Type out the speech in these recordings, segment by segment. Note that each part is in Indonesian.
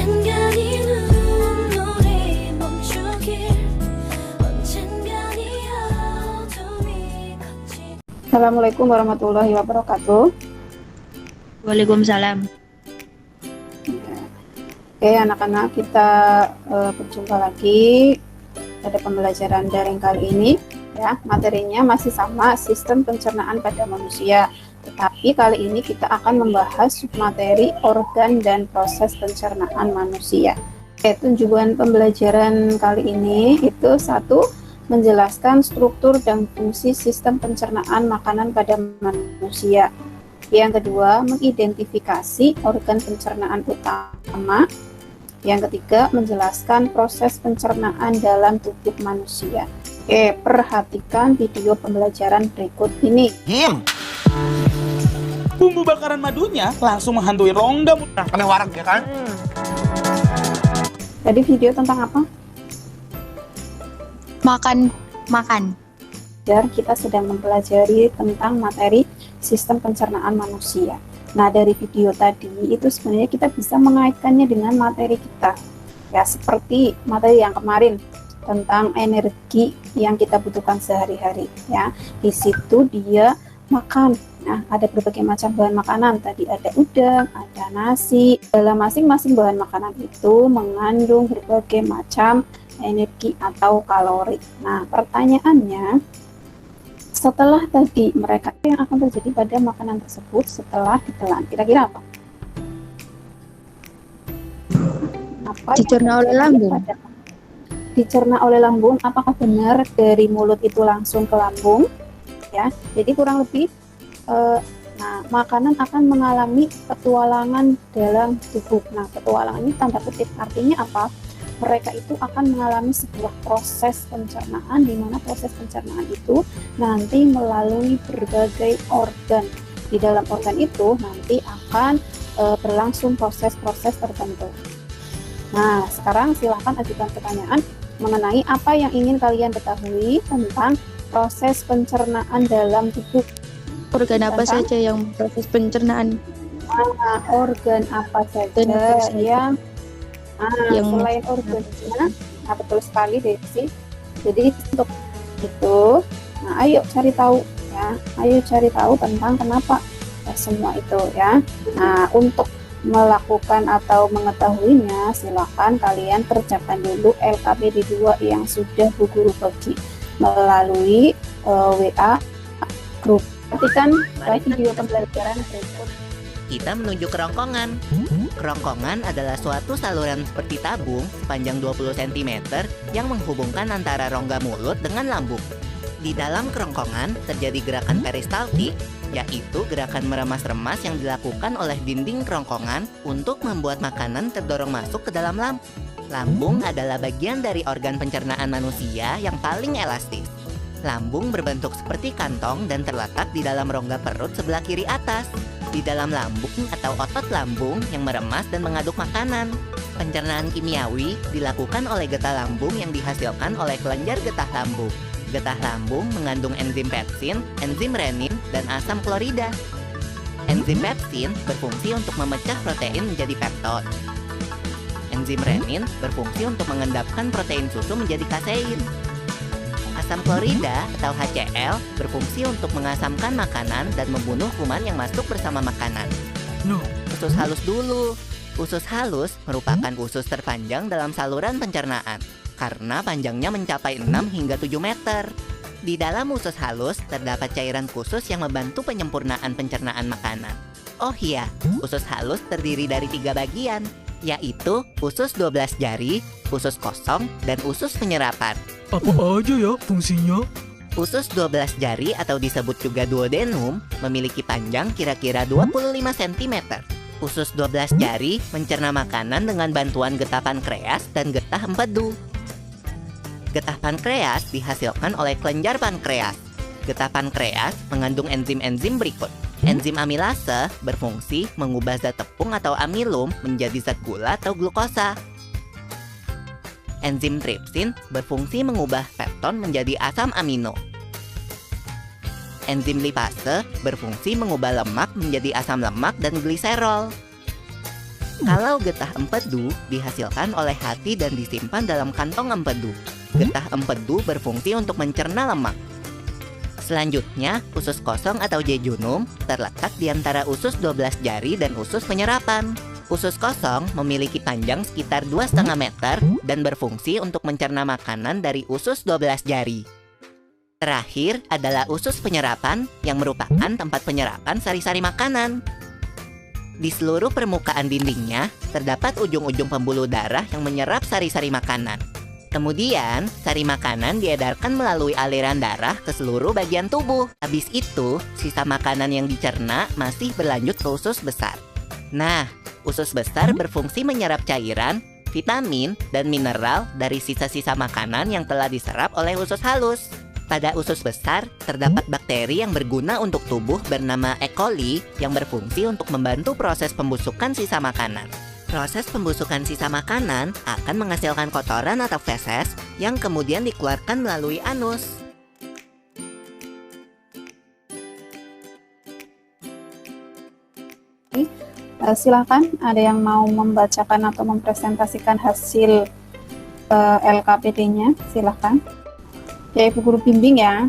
언젠간 이 눈물이 멈추길 언젠간 이 어둠이 걷지. Assalamualaikum warahmatullahi wabarakatuh. Waalaikumsalam. Oke, anak-anak, kita berjumpa lagi pada pembelajaran daring kali ini. Ya, materinya masih sama, sistem pencernaan pada manusia. Tetapi kali ini kita akan membahas submateri organ dan proses pencernaan manusia. Oke, tujuan pembelajaran kali ini itu satu, menjelaskan struktur dan fungsi sistem pencernaan makanan pada manusia. Yang kedua, mengidentifikasi organ pencernaan utama. Yang ketiga, menjelaskan proses pencernaan dalam tubuh manusia. Oke, perhatikan video pembelajaran berikut ini. Bumbu bakaran madunya langsung menghantui rongga. Aneh warak ya kan? Tadi video tentang apa? Makan. Dan kita sedang mempelajari tentang materi sistem pencernaan manusia. Nah, dari video tadi itu sebenarnya kita bisa mengaitkannya dengan materi kita. Ya, seperti materi yang kemarin tentang energi yang kita butuhkan sehari-hari. Ya, di situ dia makan. Nah, ada berbagai macam bahan makanan. Tadi ada udang, ada nasi. Dalam masing-masing bahan makanan itu mengandung berbagai macam energi atau kalori. Nah, pertanyaannya, setelah tadi mereka yang akan terjadi pada makanan tersebut setelah ditelan, kira-kira apa? Dicerna oleh lambung. Dicerna oleh lambung. Apakah benar dari mulut itu langsung ke lambung? Ya, jadi kurang lebih makanan akan mengalami petualangan dalam tubuh. Nah, petualangan ini tanda kutip, artinya apa? Mereka itu akan mengalami sebuah proses pencernaan, di mana proses pencernaan itu nanti melalui berbagai organ. Di dalam organ itu nanti akan berlangsung proses-proses tertentu. Nah, sekarang silahkan ajukan pertanyaan mengenai apa yang ingin kalian ketahui tentang proses pencernaan dalam tubuh. Organ apa saja yang proses pencernaan? Organ apa saja yang selain organnya? Nah, betul sekali, Desi. Jadi untuk itu, ayo cari tahu ya. Ayo cari tahu tentang kenapa semua itu ya. Nah, untuk melakukan atau mengetahuinya, silakan kalian kerjakan dulu LKPD 2 yang sudah Bu Guru bagi melalui WA grup. Perhatikan video pembelajaran berikut. Kita menuju kerongkongan. Kerongkongan adalah suatu saluran seperti tabung sepanjang 20 cm yang menghubungkan antara rongga mulut dengan lambung. Di dalam kerongkongan terjadi gerakan peristaltik, yaitu gerakan meremas-remas yang dilakukan oleh dinding kerongkongan untuk membuat makanan terdorong masuk ke dalam lambung. Lambung adalah bagian dari organ pencernaan manusia yang paling elastis. Lambung berbentuk seperti kantong dan terletak di dalam rongga perut sebelah kiri atas. Di dalam lambung atau otot lambung yang meremas dan mengaduk makanan. Pencernaan kimiawi dilakukan oleh getah lambung yang dihasilkan oleh kelenjar getah lambung. Getah lambung mengandung enzim pepsin, enzim renin, dan asam klorida. Enzim pepsin berfungsi untuk memecah protein menjadi peptod. Enzim renin berfungsi untuk mengendapkan protein susu menjadi kasein. Asam klorida atau HCl berfungsi untuk mengasamkan makanan dan membunuh kuman yang masuk bersama makanan. Usus halus dulu. Usus halus merupakan usus terpanjang dalam saluran pencernaan karena panjangnya mencapai 6 hingga 7 meter. Di dalam usus halus terdapat cairan khusus yang membantu penyempurnaan pencernaan makanan. Oh iya, usus halus terdiri dari 3 bagian, yaitu usus 12 jari, usus kosong, dan usus penyerapan. Apa aja ya fungsinya? Usus 12 jari atau disebut juga duodenum memiliki panjang kira-kira 25 cm. Usus 12 jari mencerna makanan dengan bantuan getah pankreas dan getah empedu. Getah pankreas dihasilkan oleh kelenjar pankreas. Getah pankreas mengandung enzim-enzim berikut. Enzim amilase berfungsi mengubah zat tepung atau amilum menjadi zat gula atau glukosa. Enzim tripsin berfungsi mengubah pepton menjadi asam amino. Enzim lipase berfungsi mengubah lemak menjadi asam lemak dan gliserol. Kalau getah empedu dihasilkan oleh hati dan disimpan dalam kantong empedu. Getah empedu berfungsi untuk mencerna lemak. Selanjutnya, usus kosong atau jejunum terletak di antara usus 12 jari dan usus penyerapan. Usus kosong memiliki panjang sekitar 2,5 meter dan berfungsi untuk mencerna makanan dari usus 12 jari. Terakhir adalah usus penyerapan yang merupakan tempat penyerapan sari-sari makanan. Di seluruh permukaan dindingnya terdapat ujung-ujung pembuluh darah yang menyerap sari-sari makanan. Kemudian, sari makanan diedarkan melalui aliran darah ke seluruh bagian tubuh. Habis itu, sisa makanan yang dicerna masih berlanjut ke usus besar. Nah, usus besar berfungsi menyerap cairan, vitamin, dan mineral dari sisa-sisa makanan yang telah diserap oleh usus halus. Pada usus besar, terdapat bakteri yang berguna untuk tubuh bernama E. coli yang berfungsi untuk membantu proses pembusukan sisa makanan. Proses pembusukan sisa makanan akan menghasilkan kotoran atau feses yang kemudian dikeluarkan melalui anus. Silakan, ada yang mau membacakan atau mempresentasikan hasil LKPD-nya? Silakan. Ya, Ibu Guru bimbing ya.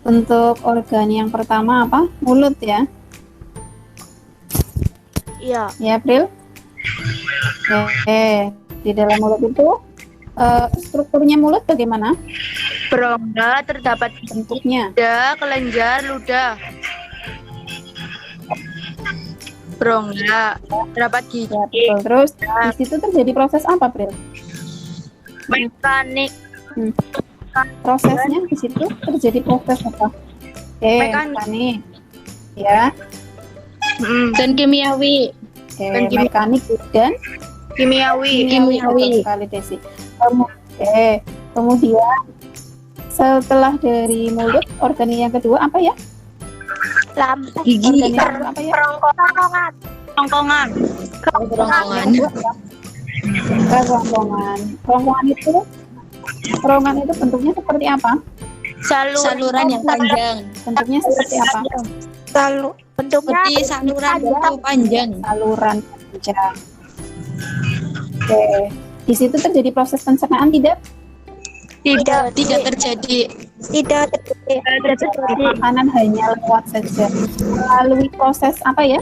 Untuk organ yang pertama apa? Mulut ya. Iya. Ya, April. Oke. Di dalam mulut itu strukturnya mulut bagaimana? Berongga terdapat Bentuknya. lidah, kelenjar, ludah. Berongga terdapat gigi. Betul. Terus di situ terjadi proses apa, April? Mekanik. Prosesnya di situ terjadi proses apa? Oke, mekanik. Ya. Dan kimiawi. Oke, mekanik dan Kimiawi. betul sekali, Desi. Oke, kemudian setelah dari mulut, organ yang kedua apa ya? Gigi. Organ yang kedua apa ya? Kerongkongan. Kerongkongan itu bentuknya seperti apa? Saluran yang panjang. Bentuknya seperti apa? Seperti saluran yang panjang. Saluran panjang. Oke, di situ terjadi proses pencernaan tidak? Tidak terjadi. Makanan hanya lewat saja. Melalui proses apa ya?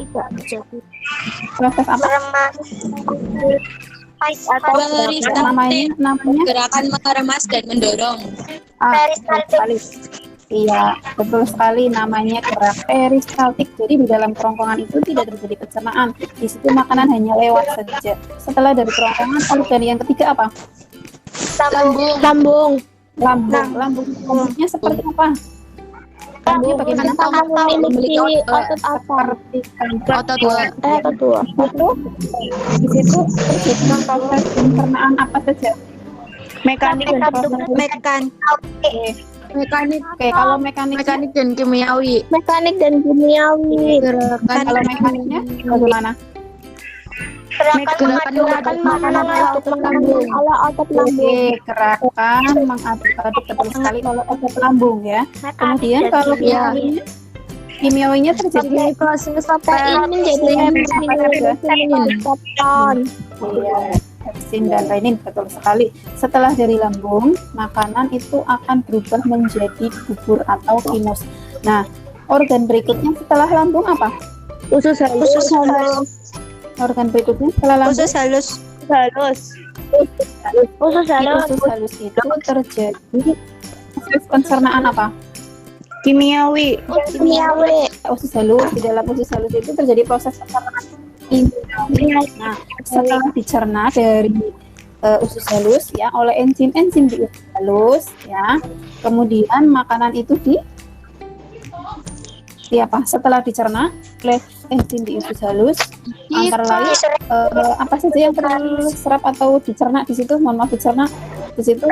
Proses apa? Namanya Gerakan meremas dan mendorong. betul sekali. Iya, betul sekali, namanya gerak peristaltik. Jadi di dalam kerongkongan itu tidak terjadi pencernaan. Di situ makanan hanya lewat saja. Setelah dari kerongkongan, organ yang ketiga apa? Lambung. Lambungnya seperti apa? Lambung bagaimana? Memiliki otot Seperti otot dua. itu. Di situ terjadi proses pencernaan apa saja? Mekanik Oke, kalau mekaniknya, dan kimiawi. kalau mekaniknya bagaimana? Gerakan makanan otot lambung. Oke, gerakan mengaduk-aduk, betul sekali kalau otot lambung ya. Kemudian kalau kimiawinya terjadi Proses iya, pepsin dan renin, betul sekali. Setelah dari lambung, makanan itu akan berubah menjadi bubur atau timus. Nah, organ berikutnya setelah lambung apa? usus halus. Organ berikutnya setelah lambung, Usus halus. di usus halus itu terjadi proses pencernaan apa? Kimiawi. Usus halus, di dalam usus halus itu terjadi proses pencernaan kimiawi. Nah, setelah dicerna dari usus halus ya oleh enzim-enzim di usus halus ya, kemudian makanan itu di apa? Setelah dicerna oleh enzim di usus halus, antara lain apa saja yang terserap atau dicerna di situ? Mohon maaf, dicerna di situ.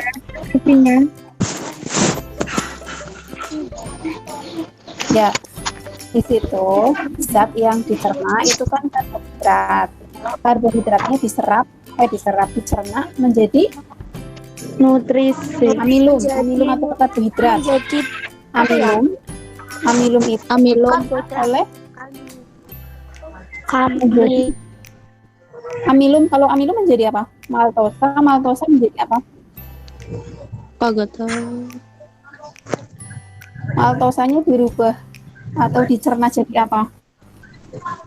Ya, di situ zat yang dicerna itu kan karbohidrat. Karbohidratnya dicerna menjadi Nutrisi. amilum atau karbohidrat. Amilum itu oleh menjadi amilum. Kalau amilum menjadi apa? Maltosa. Maltosa menjadi apa? Kagak tahu. Maltosanya dirubah atau dicerna jadi apa?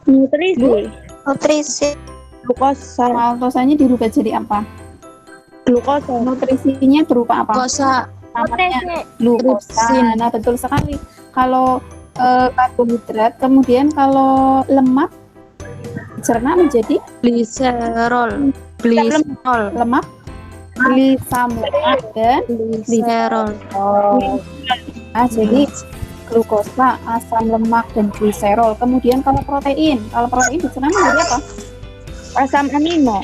Nutrisi. Glukosa. Maltosanya dirubah jadi apa? Glukosa. Nutrisinya berupa apa? Kosa. Namanya glukosa. Nah, betul sekali. Kalau karbohidrat, kemudian kalau lemak dicerna menjadi Gliserol. Gliserol. lemak, glisaminat dan Gliserol. nah, jadi glukosa, asam lemak dan gliserol. Kemudian kalau protein dicerna menjadi apa? Asam amino.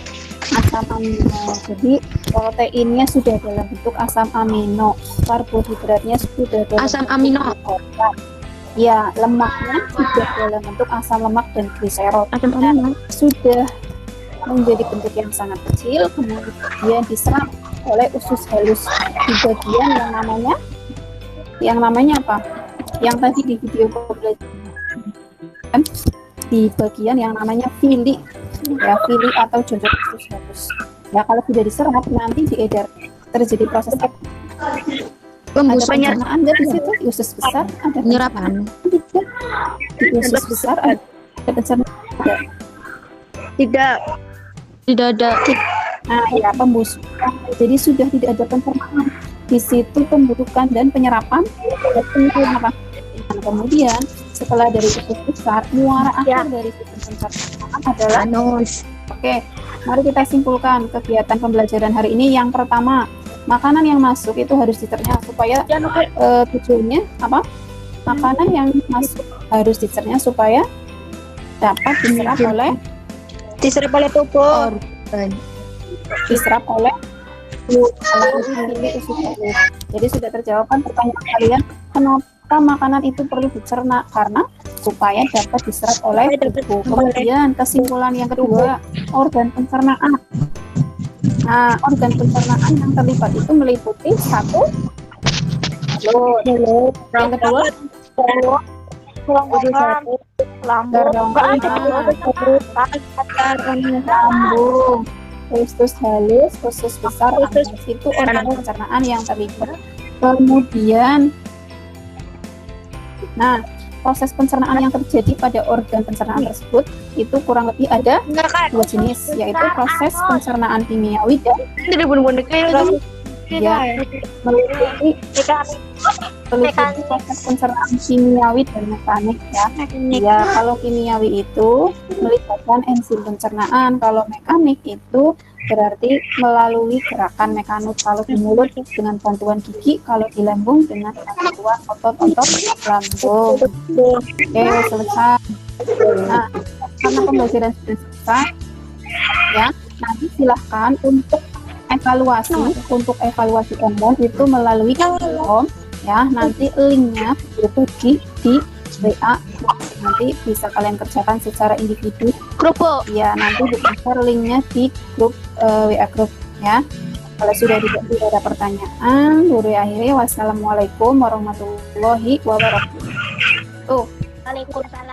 Asam amino. Jadi proteinnya sudah dalam bentuk asam amino, karbohidratnya sudah dalam Asam bentuk amino. glukosa. Ya, lemaknya sudah dalam bentuk asam lemak dan gliserol. Asam amino. Sudah menjadi bentuk yang sangat kecil, kemudian diserap oleh usus halus di bagian yang namanya apa? Yang tadi di video pembelajaran, di bagian yang namanya fili, ya, fili atau jonjol usus halus. Ya, kalau sudah diserap nanti terjadi proses ada pencernaan di situ, di usus besar ada Penyerapan. tidak, di usus besar ada pencernaan. Tidak ada. Nah, ya, pembusukan. Jadi sudah tidak ada pencernaan. Di situ pembusukan dan penyerapan. Apa? Nah, kemudian setelah dari usus besar, muara akhir dari sistem pencernaan adalah Anus. Oke, mari kita simpulkan kegiatan pembelajaran hari ini. Yang pertama, makanan yang masuk itu harus dicerna supaya tujuannya apa? Makanan yang masuk harus dicerna supaya dapat diserap oleh tubuh. diserap oleh melalui usus halus. Jadi sudah terjawabkan pertanyaan kalian, kenapa makanan itu perlu dicerna? Karena supaya dapat diserap oleh tubuh. Kemudian kesimpulan yang kedua, organ pencernaan. Nah, organ pencernaan yang terlibat itu meliputi satu, yang kedua, lambung, usus halus, usus besar, anus, itu organ pencernaan yang terlibat. Kemudian, nah, proses pencernaan yang terjadi pada organ pencernaan tersebut itu kurang lebih ada dua jenis, yaitu proses pencernaan kimiawi dan meliputi proses pencernaan kimiawi dan mekanik, ya. Ya, kalau kimiawi itu melibatkan enzim pencernaan, kalau mekanik itu berarti melalui gerakan mekanik, kalau di mulut dengan bantuan gigi, kalau di lambung dengan bantuan otot-otot lambung. Oke, selesai. Nah, karena pembelajaran sudah selesai, ya, nanti silahkan untuk evaluasi online itu melalui form, ya. Nanti linknya berbagi di WA, nanti bisa kalian kerjakan secara individu. Ya, nanti di-share linknya di grup WA grup, ya. Kalau sudah tidak ada pertanyaan, Guru akhiri. Wassalamualaikum warahmatullahi wabarakatuh. Waalaikumsalam.